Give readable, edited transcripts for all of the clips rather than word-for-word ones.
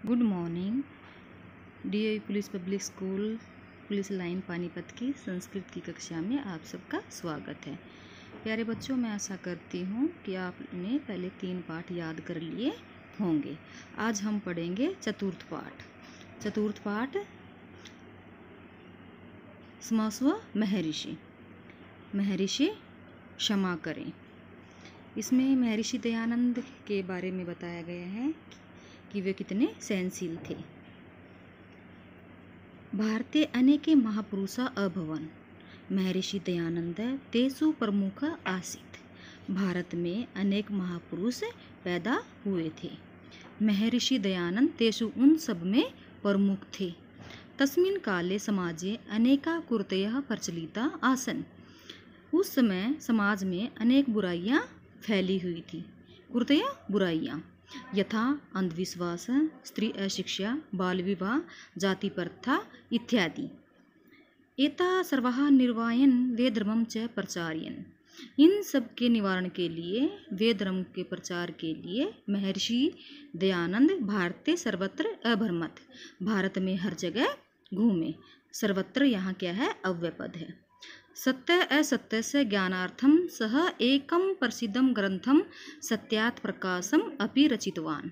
Good morning DAV police public school police line Panipat की संस्कृत की कक्षा में आप सबका स्वागत है। प्यारे बच्चों, मैं आशा करती हूँ कि आपने पहले 3 पाठ याद कर लिए होंगे। आज हम पढ़ेंगे चतुर्थ पाठ। चतुर्थ पाठ क्षमस्व महर्षि। महर्षि क्षमा करें। इसमें महर्षि दयानंद के बारे में बताया गया है कि वे कितने सहनशील थे। भारते अनेके महापुरुषा अभवन्। महर्षि दयानंद तेषु प्रमुख आसीत्। भारत में अनेक महापुरुष पैदा हुए थे। महर्षि दयानंद तेषु उन सब में प्रमुख थे। तस्मिन् काले समाजे अनेका कुर्तयः प्रचलिता आसन्। उस समय समाज में अनेक बुराइयां फैली हुई थी। कुर्तयः बुराइयां यथा अंधविश्वास, स्त्री अशिक्षा, बाल विवाह, जाति प्रथा इत्यादि। एता सर्वाः निर्वायन् वेदधर्मं च प्रचारयन्। इन सब के निवारण के लिए, वेद धर्म के प्रचार के लिए महर्षि दयानंद भारते सर्वत्र अभ्रमत्। भारत में हर जगह घूमे। सर्वत्र यहाँ क्या है? अव्ययपद है। सत्य असत्य से ज्ञानार्थम सह एकम प्रसिद्धम ग्रंथम सत्यात् प्रकाशम अपि रचितवान।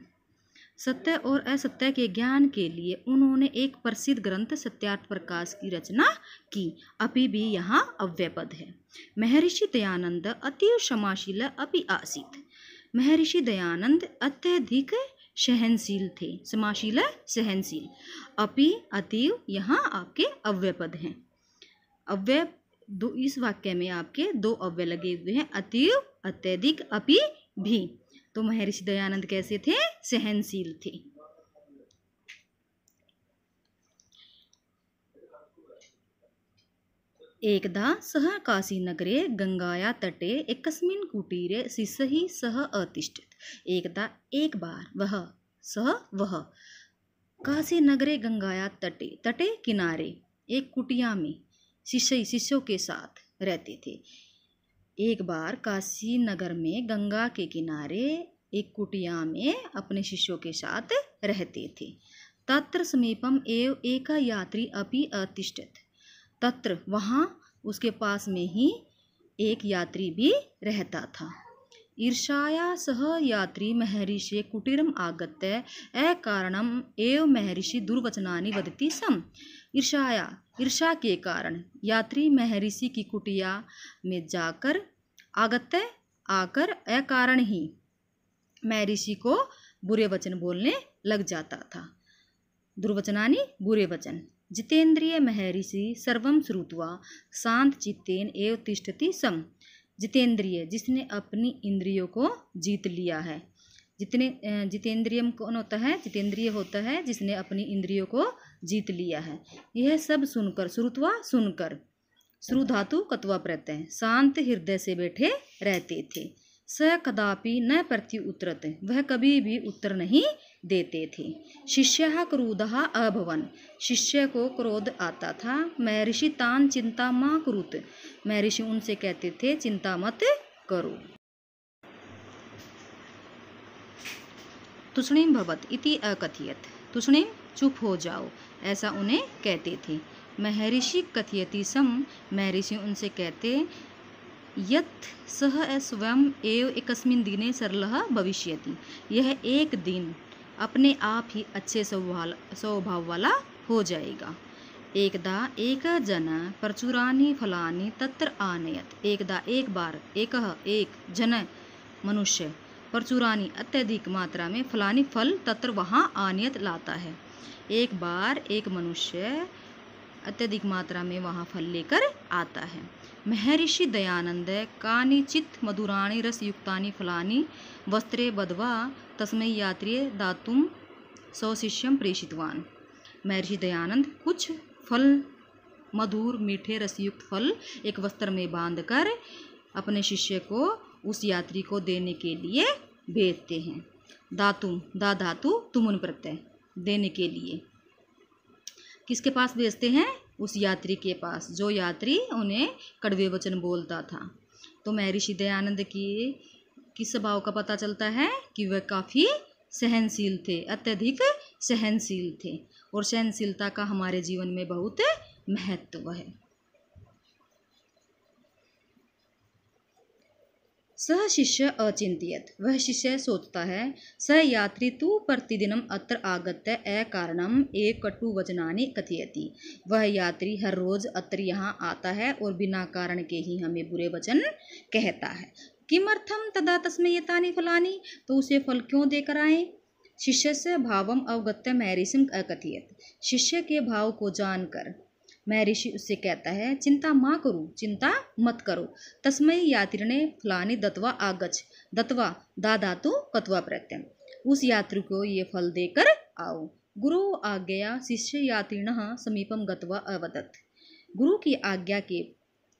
सत्य और असत्य के ज्ञान के लिए उन्होंने एक प्रसिद्ध ग्रंथ सत्यात् प्रकाश की रचना की। अपि भी यहाँ अव्ययपद है। महर्षि दयानंद अतीव क्षमाशील अपि आसीत्। महर्षि दयानंद अत्यधिक सहनशील थे। क्षमाशील, सहनशील। अपि, अतीव, यहाँ आपके अव्ययपद हैं। अव्यय दो, इस वाक्य में आपके 2 अव्यय लगे हुए हैं, अतीव, अत्यधिक, अपि भी। तो महर्षि दयानंद कैसे थे? सहनशील थे। एकदा सः काशीनगरे गंगाया तटे एकस्मिन् कुटीरे शिष्यैः सह अतिष्ठत्। एकदा, एक बार, वह काशीनगरे गंगाया तटे, तटे किनारे, एक कुटिया में शिष्यों के साथ रहते थे। एक बार काशी नगर में गंगा के किनारे एक कुटिया में अपने शिष्यों के साथ रहते थे। तत्र समीपम एव एक यात्री अपि अतिष्ठत्। तत्र, वहाँ, उसके पास में ही एक यात्री भी रहता था। ईर्ष्या सह यात्री महर्षि कुटीरम आगत्य अकारणम एव महर्षि दुर्वचनानि वदति स्म। ईर्ष्या के कारण यात्री महर्षि की कुटिया में जाकर आकर अकारण ही महर्षि को बुरे वचन बोलने लग जाता था। दुर्वचनानि, बुरे वचन। जितेंद्रिय महर्षि सर्वं श्रुत्वा शांत चित्तेन एव तिष्ठति स्म। जितेंद्रिय, जिसने अपनी इंद्रियों को जीत लिया है। जितेंद्रियम कौन होता है? जितेंद्रिय होता है जिसने अपनी इंद्रियों को जीत लिया है। यह सब सुनकर, श्रुत्वा, सुनकर, श्रु धातु कत्वा प्रत्यय, शांत हृदय से बैठे रहते थे। स कदापि न प्रत्युत्तरत, वह कभी भी उत्तर नहीं देते थे। शिष्यः क्रुधः अभवन्, शिष्य को क्रोध आता था। महर्षि तान् चिंता मा कुरुत, महर्षि उनसे कहते थे चिंता मत करो। तुष्णीम भवत इति अकथयत, तुष्णीम, चुप हो जाओ, ऐसा उन्हें कहते थे। महर्षि कथयति सम, महर्षि उनसे कहते यत् सः स्वयं एव एकस्मिन् दिने सरलः भविष्यति, यह एक दिन अपने आप ही अच्छे स्वभाव वाला हो जाएगा। एकदा एक जन प्रचुरानि फलानि तत्र आनयत्। एकदा, एक बार, एक जन, मनुष्य, प्रचुरानि, अत्यधिक मात्रा में, फलानि, फल, तत्र, वहाँ, आनयत, लाता है। एक बार एक मनुष्य अत्यधिक मात्रा में वहाँ फल लेकर आता है। महर्षि दयानंद कानिचित् मधुराणि रसयुक्तानि फलानि वस्त्रे बद्ध्वा तस्मै यात्रिये दातुं स्वशिष्यं प्रेषितवान। महर्षि दयानंद कुछ फल, मधुर, मीठे, रसयुक्त फल एक वस्त्र में बांधकर अपने शिष्य को, उस यात्री को देने के लिए भेजते हैं। दातुम, दा धातु तुमुन प्रत्यय, देने के लिए। किसके पास भेजते हैं? उस यात्री के पास, जो यात्री उन्हें कड़वे वचन बोलता था। तो महर्षि दयानंद की किस स्वभाव का पता चलता है कि वह काफ़ी सहनशील थे, अत्यधिक सहनशील थे और सहनशीलता का हमारे जीवन में बहुत महत्व है। सह शिष्य अचिंत्यत, वह शिष्य सोचता है, स यात्री तु प्रतिदिनम अत्र आगत्य अकारणम एक कटु वचनानि कथयति, वह यात्री हर रोज अत्र यहाँ आता है और बिना कारण के ही हमें बुरे वचन कहता है। किमर्थम तदा तस्मै एतानि फलानि, तो उसे फल क्यों देकर आए। शिष्यस्य भावम अवगत्य महर्षिं अकथयत, शिष्य के भाव को जानकर महर्षि उससे कहता है, चिंता माँ करो, चिंता मत करो। तस्मै यात्रिणे फलानि दत्वा आगच्छ, दत्वा दा धातु कत्वा प्रत्यय, उस यात्री को ये फल देकर आओ। गुरु आज्ञया शिष्य यात्रिणः समीपम गत्वा अवदत्, गुरु की आज्ञा के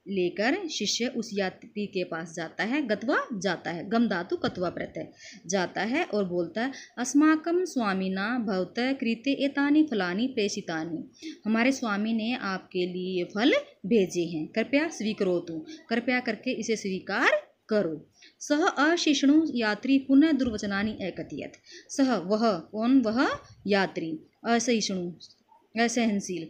लेकर शिष्य उस यात्री के पास जाता है, गत्वा जाता है, गम धातु कत्वा प्रत्यय जाता है और बोलता है, अस्माकं स्वामिना भवतः कृते एतानि फलानि प्रेषितानि, हमारे स्वामी ने आपके लिए ये फल भेजे हैं, कृपया स्वीकरोतु, कृपया करके इसे स्वीकार करो। सह अशिष्णु यात्री पुनः दुर्वचनानि अकथयत, सह वह, कौन, वह यात्री, असहिष्णु असहनशील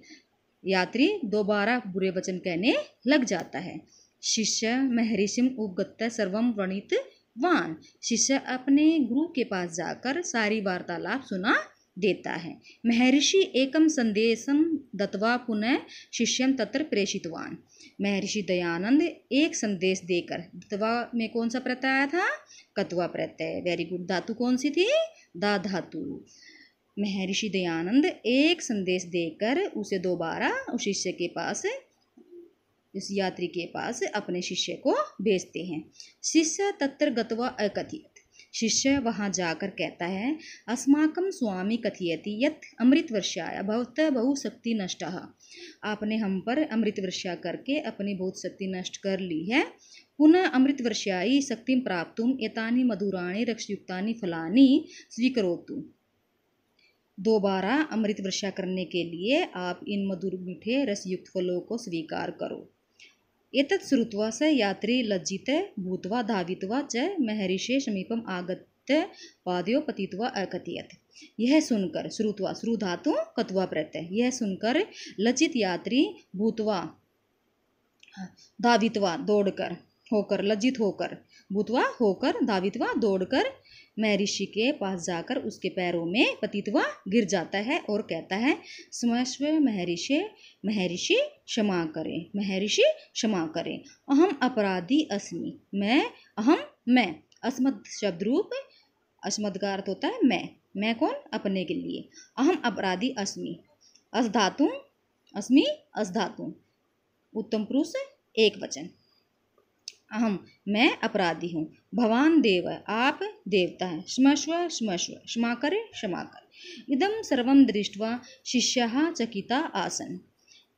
यात्री दोबारा बुरे वचन कहने लग जाता है। शिष्य महर्षिं उपगत्य सर्वं वृणीतवान्, शिष्य अपने गुरु के पास जाकर सारी वार्तालाप सुना देता है। महर्षि एकम संदेशम दत्वा पुनः शिष्यं तत्र प्रेषितवान्, महर्षि दयानंद एक संदेश देकर, दत्वा में कौन सा प्रत्यय आया था, कत्वा प्रत्यय, वेरी गुड, धातु कौन सी थी, दा धातु। महर्षि दयानंद एक संदेश देकर उसे दोबारा उस शिष्य के पास, इस यात्री के पास अपने शिष्य को भेजते हैं। शिष्य तत्र गत्वा अकथयत, शिष्य वहां जाकर कहता है, अस्माकं स्वामी कथयति यत् अमृत वर्षाय भवतः बहु शक्ति नष्टः, आपने हम पर अमृत वर्षा करके अपनी बहुत शक्ति नष्ट कर ली है। पुनः अमृत वर्षाई शक्तिं प्राप्तुम एतानि मधुराणि रसयुक्तानि फलानि स्वीकरोतु, दोबारा अमृत वर्षा करने के लिए आप इन मधुर मीठे रसयुक्त फलों को स्वीकार करो। एतत् श्रुत्वा स यात्री लज्जित भूत्वा धावित्वा च महर्षेः समीपम आगत्य पादयोः पतित्वा अकथयत, यह सुनकर, श्रुत्वा श्रु धातु कत्वा प्रत्यय, यह सुनकर लज्जित यात्री भूत्वा धावित्वा दौड़कर, होकर, लज्जित होकर, भूत्वा होकर, धावित्वा दौड़कर महर्षि के पास जाकर उसके पैरों में पतित्वा गिर जाता है और कहता है, स्मस्व महर्षि, महर्षि क्षमा करें, महर्षि क्षमा करें, अहम अपराधी अस्मि, मैं, अस्मद शब्द रूप, अस्मद का अर्थ होता है मैं कौन, अपने के लिए, अहम अपराधी अस्मि, अस धातु, अस्मि अस धातु, उत्तम पुरुष एक वचन, अहम मैं अपराधी हूँ, भवान देव आप देवता हैं, क्षमस्व क्षमस्व क्षमा करे क्षमा कर। इदम सर्वम दृष्ट्वा शिष्याः चकिता आसन,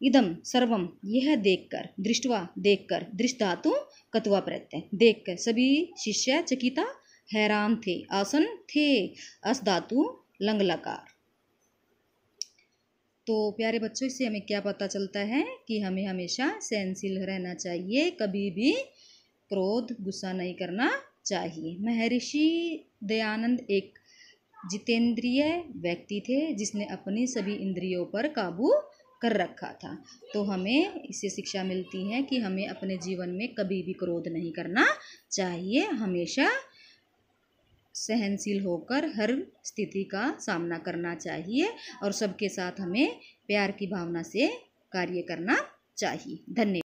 इदम सर्वम यह देखकर, दृष्ट्वा देखकर, दृष्ट धातु कत्वा प्रत्यय, देखकर सभी शिष्य चकिता हैरान थे, आसन थे, अस धातु लंग लकार। तो प्यारे बच्चों, इससे हमें क्या पता चलता है कि हमें हमेशा सहनशील रहना चाहिए, कभी भी क्रोध गुस्सा नहीं करना चाहिए। महर्षि दयानंद एक जितेंद्रिय व्यक्ति थे जिसने अपनी सभी इंद्रियों पर काबू कर रखा था। तो हमें इससे शिक्षा मिलती है कि हमें अपने जीवन में कभी भी क्रोध नहीं करना चाहिए, हमेशा सहनशील होकर हर स्थिति का सामना करना चाहिए और सबके साथ हमें प्यार की भावना से कार्य करना चाहिए। धन्यवाद।